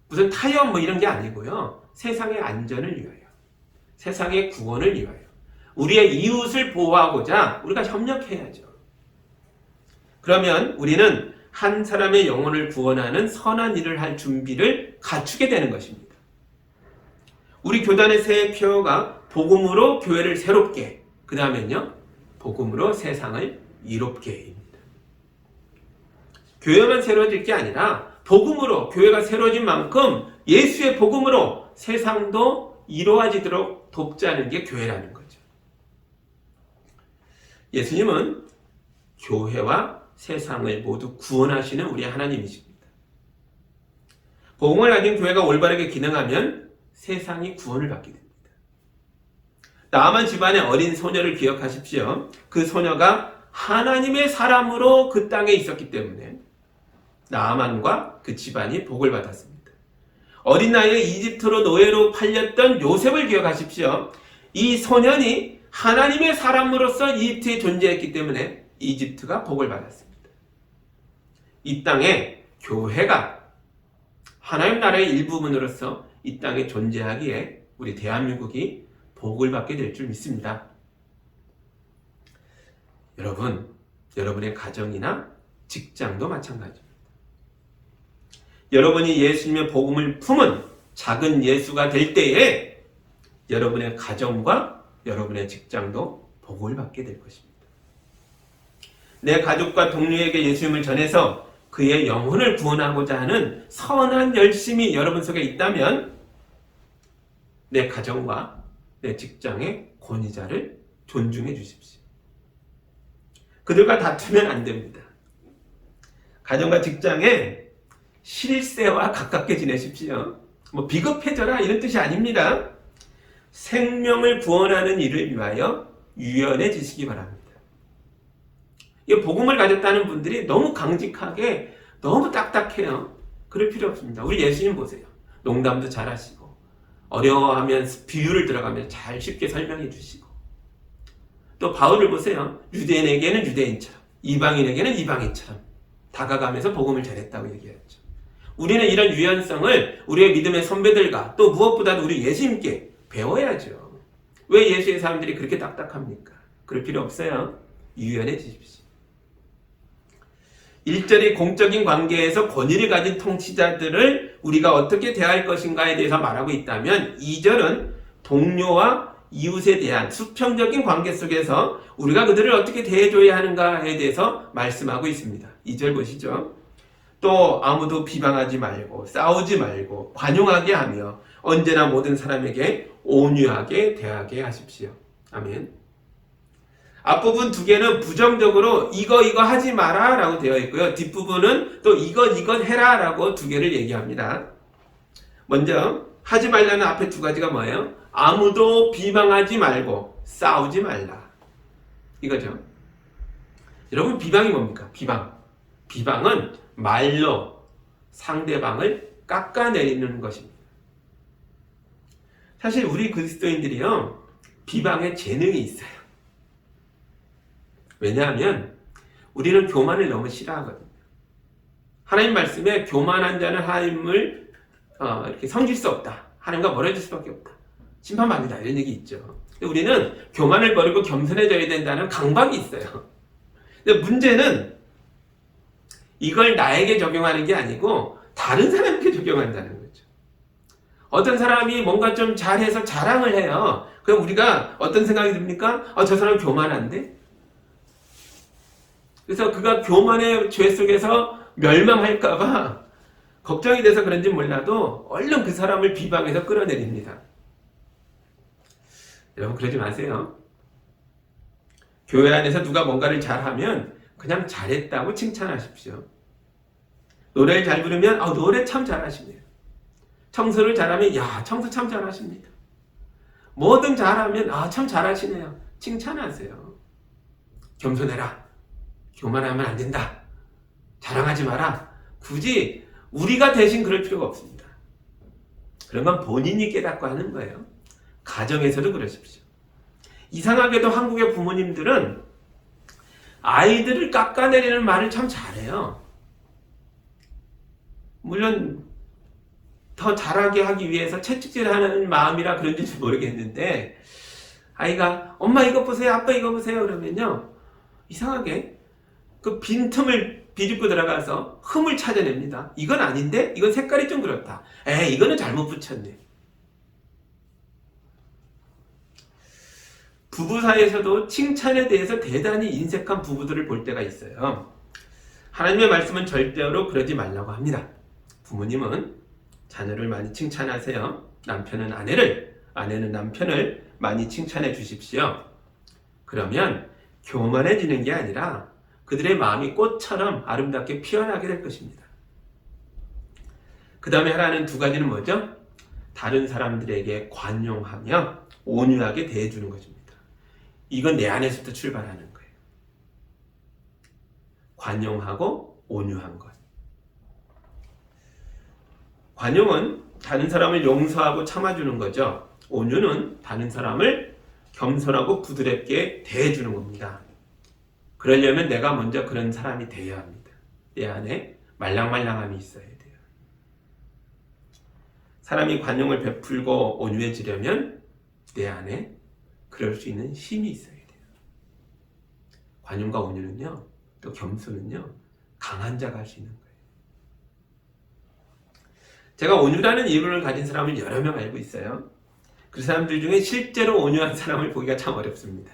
무슨 타협 뭐 이런 게 아니고요. 세상의 안전을 위하여, 세상의 구원을 위하여, 우리의 이웃을 보호하고자 우리가 협력해야죠. 그러면 우리는 한 사람의 영혼을 구원하는 선한 일을 할 준비를 갖추게 되는 것입니다. 우리 교단의 새 표어가 복음으로 교회를 새롭게, 그 다음엔요, 복음으로 세상을 이롭게입니다. 교회만 새로워질 게 아니라 복음으로 교회가 새로워진 만큼 예수의 복음으로 세상도 이루어지도록 돕자는 게 교회라는 거죠. 예수님은 교회와 세상을 모두 구원하시는 우리 하나님이십니다. 복음을 가진 교회가 올바르게 기능하면 세상이 구원을 받게 됩니다. 나아만 집안의 어린 소녀를 기억하십시오. 그 소녀가 하나님의 사람으로 그 땅에 있었기 때문에 나아만과 그 집안이 복을 받았습니다. 어린 나이에 이집트로 노예로 팔렸던 요셉을 기억하십시오. 이 소년이 하나님의 사람으로서 이집트에 존재했기 때문에 이집트가 복을 받았습니다. 이 땅에 교회가 하나님 나라의 일부분으로서 이 땅에 존재하기에 우리 대한민국이 복을 받게 될 줄 믿습니다. 여러분, 여러분의 가정이나 직장도 마찬가지입니다. 여러분이 예수님의 복음을 품은 작은 예수가 될 때에 여러분의 가정과 여러분의 직장도 복을 받게 될 것입니다. 내 가족과 동료에게 예수님을 전해서 그의 영혼을 구원하고자 하는 선한 열심이 여러분 속에 있다면 내 가정과 내 직장의 권위자를 존중해 주십시오. 그들과 다투면 안 됩니다. 가정과 직장에 실세와 가깝게 지내십시오. 뭐 비겁해져라 이런 뜻이 아닙니다. 생명을 구원하는 일을 위하여 유연해지시기 바랍니다. 이 복음을 가졌다는 분들이 너무 강직하게 너무 딱딱해요. 그럴 필요 없습니다. 우리 예수님 보세요. 농담도 잘하시고 어려워하면 비유를 들어가면 잘 쉽게 설명해 주시고 또 바울을 보세요. 유대인에게는 유대인처럼 이방인에게는 이방인처럼 다가가면서 복음을 전했다고 얘기했죠. 우리는 이런 유연성을 우리의 믿음의 선배들과 또 무엇보다도 우리 예수님께 배워야죠. 왜 예수의 사람들이 그렇게 딱딱합니까? 그럴 필요 없어요. 유연해지십시오. 1절이 공적인 관계에서 권위를 가진 통치자들을 우리가 어떻게 대할 것인가에 대해서 말하고 있다면 2절은 동료와 이웃에 대한 수평적인 관계 속에서 우리가 그들을 어떻게 대해줘야 하는가에 대해서 말씀하고 있습니다. 2절 보시죠. 또 아무도 비방하지 말고 싸우지 말고 관용하게 하며 언제나 모든 사람에게 온유하게 대하게 하십시오. 아멘. 앞부분 두 개는 부정적으로 이거 하지 마라 라고 되어 있고요. 뒷부분은 또 이거 해라 라고 두 개를 얘기합니다. 먼저 하지 말라는 앞에 두 가지가 뭐예요? 아무도 비방하지 말고 싸우지 말라. 이거죠. 여러분 비방이 뭡니까? 비방은 말로 상대방을 깎아내리는 것입니다. 사실 우리 그리스도인들이요, 비방에 재능이 있어요. 왜냐하면 우리는 교만을 너무 싫어하거든요. 하나님 말씀에 교만한 자는 하나님을 이렇게 섬길 수 없다. 하나님과 멀어질 수밖에 없다. 심판받는다. 이런 얘기 있죠. 우리는 교만을 버리고 겸손해져야 된다는 강박이 있어요. 근데 문제는 이걸 나에게 적용하는 게 아니고 다른 사람에게 적용한다는 거죠. 어떤 사람이 뭔가 좀 잘해서 자랑을 해요. 그럼 우리가 어떤 생각이 듭니까? 저 사람 교만한데? 그래서 그가 교만의 죄 속에서 멸망할까봐 걱정이 돼서 그런지 몰라도 얼른 그 사람을 비방해서 끌어내립니다. 여러분 그러지 마세요. 교회 안에서 누가 뭔가를 잘하면 그냥 잘했다고 칭찬하십시오. 노래를 잘 부르면 노래 참 잘하시네요. 청소를 잘하면 야 청소 참 잘하십니다. 뭐든 잘하면 참 잘하시네요. 칭찬하세요. 겸손해라. 교만하면 안 된다. 자랑하지 마라. 굳이 우리가 대신 그럴 필요가 없습니다. 그런 건 본인이 깨닫고 하는 거예요. 가정에서도 그러십시오. 이상하게도 한국의 부모님들은 아이들을 깎아내리는 말을 참 잘해요. 물론 더 잘하게 하기 위해서 채찍질하는 마음이라 그런지 모르겠는데 아이가 엄마 이거 보세요, 아빠 이거 보세요 그러면요 이상하게 그 빈틈을 비집고 들어가서 흠을 찾아냅니다. 이건 아닌데? 이건 색깔이 좀 그렇다. 이거는 잘못 붙였네. 부부 사이에서도 칭찬에 대해서 대단히 인색한 부부들을 볼 때가 있어요. 하나님의 말씀은 절대로 그러지 말라고 합니다. 부모님은 자녀를 많이 칭찬하세요. 남편은 아내를, 아내는 남편을 많이 칭찬해 주십시오. 그러면 교만해지는 게 아니라 그들의 마음이 꽃처럼 아름답게 피어나게 될 것입니다. 그 다음에 하라는 두 가지는 뭐죠? 다른 사람들에게 관용하며 온유하게 대해주는 것입니다. 이건 내 안에서부터 출발하는 거예요. 관용하고 온유한 것. 관용은 다른 사람을 용서하고 참아주는 거죠. 온유는 다른 사람을 겸손하고 부드럽게 대해주는 겁니다. 그러려면 내가 먼저 그런 사람이 되어야 합니다. 내 안에 말랑말랑함이 있어야 돼요. 사람이 관용을 베풀고 온유해지려면 내 안에 그럴 수 있는 힘이 있어야 돼요. 관용과 온유는요, 또 겸손은요, 강한 자가 할 수 있는 거예요. 제가 온유라는 이론을 가진 사람을 여러 명 알고 있어요. 그 사람들 중에 실제로 온유한 사람을 보기가 참 어렵습니다.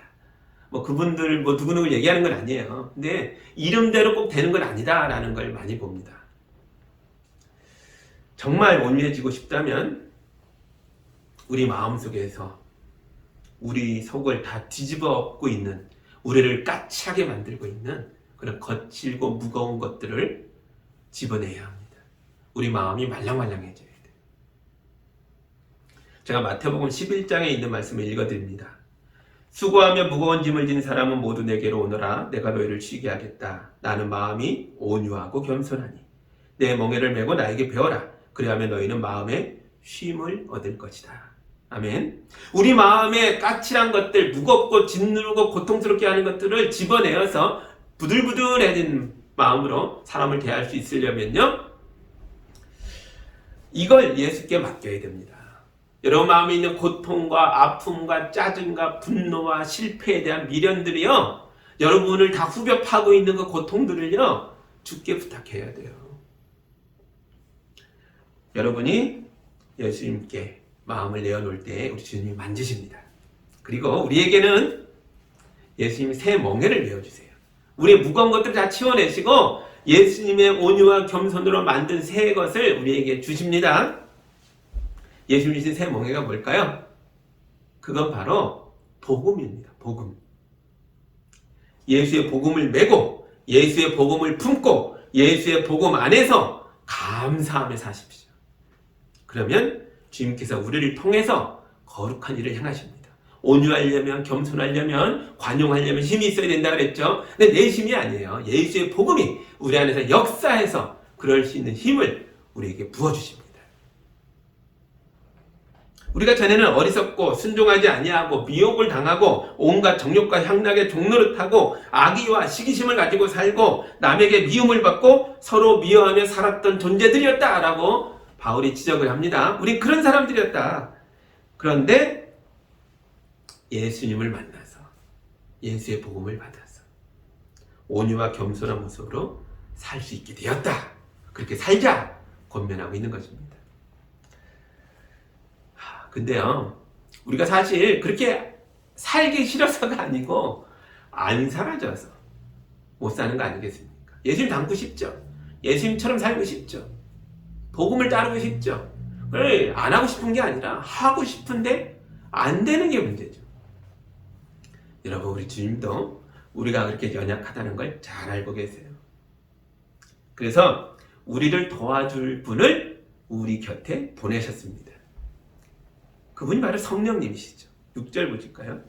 그분들 누구누구 얘기하는 건 아니에요. 근데 이름대로 꼭 되는 건 아니다라는 걸 많이 봅니다. 정말 온유해지고 싶다면 우리 마음속에서 우리 속을 다 뒤집어 엎고 있는, 우리를 까칠하게 만들고 있는 그런 거칠고 무거운 것들을 집어내야 합니다. 우리 마음이 말랑말랑해져야 돼요. 제가 마태복음 11장에 있는 말씀을 읽어드립니다. 수고하며 무거운 짐을 진 사람은 모두 내게로 오너라. 내가 너희를 쉬게 하겠다. 나는 마음이 온유하고 겸손하니 내 멍에를 메고 나에게 배워라. 그리하면 너희는 마음에 쉼을 얻을 것이다. 아멘. 우리 마음에 까칠한 것들, 무겁고 짓누르고 고통스럽게 하는 것들을 집어내어서 부들부들해진 마음으로 사람을 대할 수 있으려면요, 이걸 예수께 맡겨야 됩니다. 여러분 마음에 있는 고통과 아픔과 짜증과 분노와 실패에 대한 미련들이요, 여러분을 다 후벼 파고 있는 그 고통들을요, 주께 부탁해야 돼요. 여러분이 예수님께 마음을 내어놓을 때 우리 주님이 만지십니다. 그리고 우리에게는 예수님이 새 멍에를 메어주세요. 우리의 무거운 것들을 다 치워내시고 예수님의 온유와 겸손으로 만든 새 것을 우리에게 주십니다. 예수님 주신 새 멍에가 뭘까요? 그건 바로 복음입니다. 복음. 예수의 복음을 메고 예수의 복음을 품고 예수의 복음 안에서 감사하며 사십시오. 그러면 주님께서 우리를 통해서 거룩한 일을 행하십니다. 온유하려면, 겸손하려면, 관용하려면 힘이 있어야 된다 그랬죠. 근데 내 힘이 아니에요. 예수의 복음이 우리 안에서 역사해서 그럴 수 있는 힘을 우리에게 부어주십니다. 우리가 전에는 어리석고 순종하지 아니하고 미혹을 당하고 온갖 정욕과 향락의 종로를 타고 악의와 시기심을 가지고 살고 남에게 미움을 받고 서로 미워하며 살았던 존재들이었다라고 바울이 지적을 합니다. 우린 그런 사람들이었다. 그런데 예수님을 만나서 예수의 복음을 받아서 온유와 겸손한 모습으로 살 수 있게 되었다. 그렇게 살자 권면하고 있는 것입니다. 근데요, 우리가 사실 그렇게 살기 싫어서가 아니고 안 살아져서 못 사는 거 아니겠습니까? 예수님 닮고 싶죠? 예수님처럼 살고 싶죠? 복음을 따르고 싶죠? 그걸 안 하고 싶은 게 아니라 하고 싶은데 안 되는 게 문제죠. 여러분, 우리 주님도 우리가 그렇게 연약하다는 걸 잘 알고 계세요. 그래서 우리를 도와줄 분을 우리 곁에 보내셨습니다. 그분이 바로 성령님이시죠. 6절 보실까요?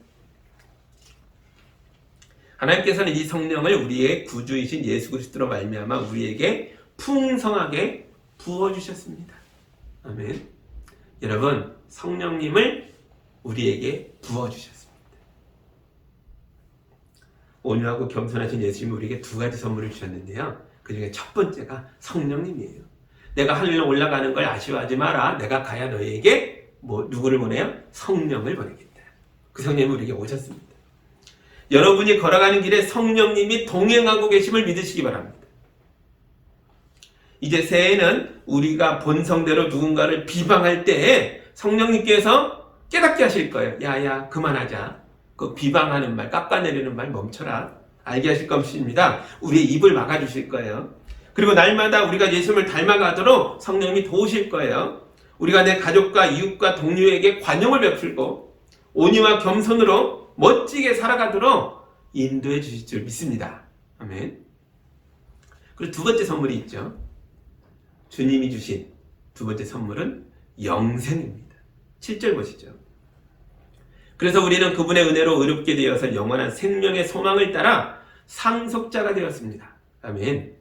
하나님께서는 이 성령을 우리의 구주이신 예수 그리스도로 말미암아 우리에게 풍성하게 부어주셨습니다. 아멘. 여러분, 성령님을 우리에게 부어주셨습니다. 온유하고 겸손하신 예수님이 우리에게 두 가지 선물을 주셨는데요. 그 중에 첫 번째가 성령님이에요. 내가 하늘로 올라가는 걸 아쉬워하지 마라. 내가 가야 너희에게 누구를 보내요? 성령을 보내겠다. 그 성령님이 우리에게 오셨습니다. 여러분이 걸어가는 길에 성령님이 동행하고 계심을 믿으시기 바랍니다. 이제 새해에는 우리가 본성대로 누군가를 비방할 때 성령님께서 깨닫게 하실 거예요. 야야 그만하자. 그 비방하는 말, 깎아내리는 말 멈춰라. 알게 하실 것입니다. 우리의 입을 막아주실 거예요. 그리고 날마다 우리가 예수님을 닮아가도록 성령님이 도우실 거예요. 우리가 내 가족과 이웃과 동료에게 관용을 베풀고 온유와 겸손으로 멋지게 살아가도록 인도해 주실 줄 믿습니다. 아멘. 그리고 두 번째 선물이 있죠. 주님이 주신 두 번째 선물은 영생입니다. 7절 보시죠. 그래서 우리는 그분의 은혜로 의롭게 되어서 영원한 생명의 소망을 따라 상속자가 되었습니다. 아멘.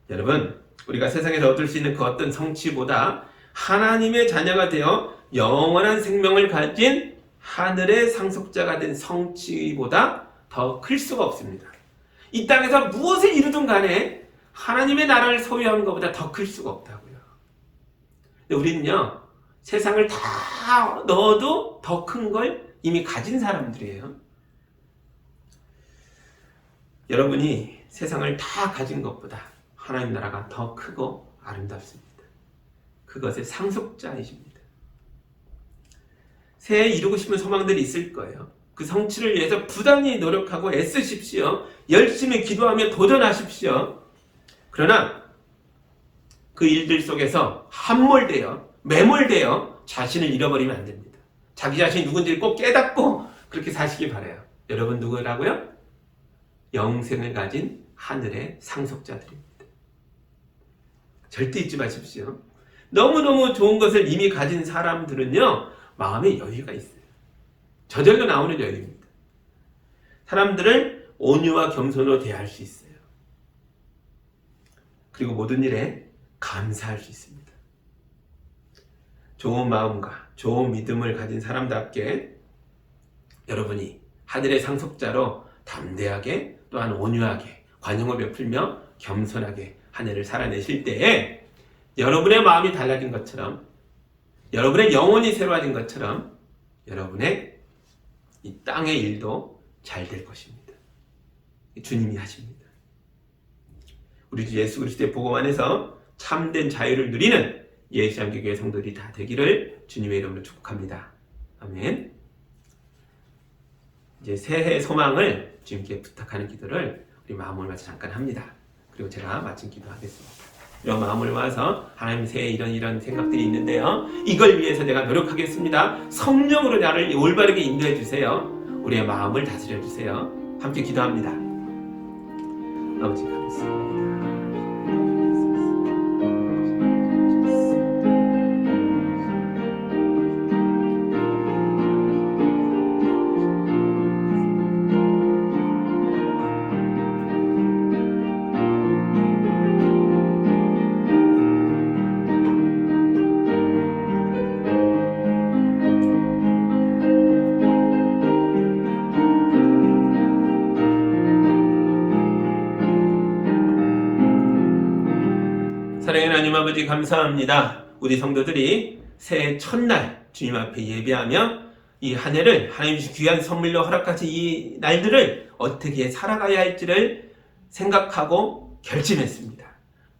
여러분, 우리가 세상에서 얻을 수 있는 그 어떤 성취보다 하나님의 자녀가 되어 영원한 생명을 가진 하늘의 상속자가 된 성취보다 더 클 수가 없습니다. 이 땅에서 무엇을 이루든 간에 하나님의 나라를 소유하는 것보다 더 클 수가 없다고요. 근데 우리는요, 세상을 다 넣어도 더 큰 걸 이미 가진 사람들이에요. 여러분이 세상을 다 가진 것보다 하나님 나라가 더 크고 아름답습니다. 그것의 상속자이십니다. 새해 이루고 싶은 소망들이 있을 거예요. 그 성취를 위해서 부단히 노력하고 애쓰십시오. 열심히 기도하며 도전하십시오. 그러나 그 일들 속에서 함몰되어 매몰되어 자신을 잃어버리면 안 됩니다. 자기 자신이 누군지를 꼭 깨닫고 그렇게 사시기 바라요. 여러분 누구라고요? 영생을 가진 하늘의 상속자들입니다. 절대 잊지 마십시오. 너무너무 좋은 것을 이미 가진 사람들은요, 마음에 여유가 있어요. 저절로 나오는 여유입니다. 사람들을 온유와 겸손으로 대할 수 있어요. 그리고 모든 일에 감사할 수 있습니다. 좋은 마음과 좋은 믿음을 가진 사람답게 여러분이 하늘의 상속자로 담대하게 또한 온유하게 관용을 베풀며 겸손하게 한 해를 살아내실 때에 여러분의 마음이 달라진 것처럼 여러분의 영혼이 새로워진 것처럼 여러분의 이 땅의 일도 잘 될 것입니다. 주님이 하십니다. 우리 주 예수 그리스도의 복음 안에서 참된 자유를 누리는 예수장교교회 성도들이 다 되기를 주님의 이름으로 축복합니다. 아멘. 이제 새해 소망을 주님께 부탁하는 기도를 우리 마음을 모아서 잠깐 합니다. 그리고 제가 마침 기도하겠습니다. 이런 마음을 모아서 하나님 새해 이런 생각들이 있는데요. 이걸 위해서 내가 노력하겠습니다. 성령으로 나를 올바르게 인도해 주세요. 우리의 마음을 다스려 주세요. 함께 기도합니다. 아버지 감사합니다. 아버지 감사합니다. 우리 성도들이 새해 첫날 주님 앞에 예배하며 이 한 해를 하나님 주신 귀한 선물로 허락하신 이 날들을 어떻게 살아가야 할지를 생각하고 결심했습니다.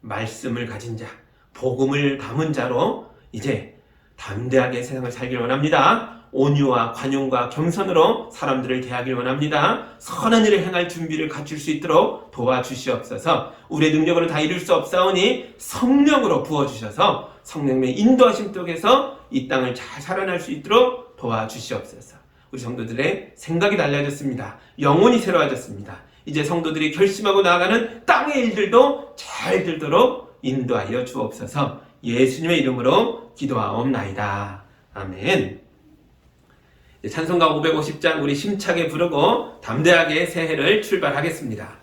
말씀을 가진 자, 복음을 담은 자로 이제 담대하게 세상을 살길 원합니다. 온유와 관용과 겸손으로 사람들을 대하길 원합니다. 선한 일을 행할 준비를 갖출 수 있도록 도와주시옵소서. 우리의 능력으로 다 이룰 수 없사오니 성령으로 부어주셔서 성령의 인도하심 속에서 이 땅을 잘 살아날 수 있도록 도와주시옵소서. 우리 성도들의 생각이 달라졌습니다. 영혼이 새로워졌습니다. 이제 성도들이 결심하고 나아가는 땅의 일들도 잘 되도록 인도하여 주옵소서. 예수님의 이름으로 기도하옵나이다. 아멘. 찬송가 550장 우리 힘차게 부르고 담대하게 새해를 출발하겠습니다.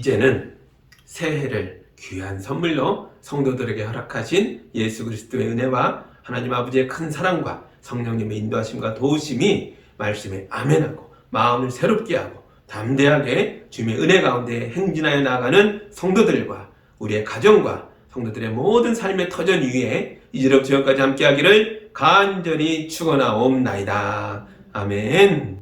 이제는 새해를 귀한 선물로 성도들에게 허락하신 예수 그리스도의 은혜와 하나님 아버지의 큰 사랑과 성령님의 인도하심과 도우심이 말씀에 아멘하고 마음을 새롭게 하고 담대하게 주님의 은혜 가운데 행진하여 나가는 성도들과 우리의 가정과 성도들의 모든 삶의 터전 위에 이제로부터 지금까지 함께하기를 간절히 축원하옵나이다. 아멘.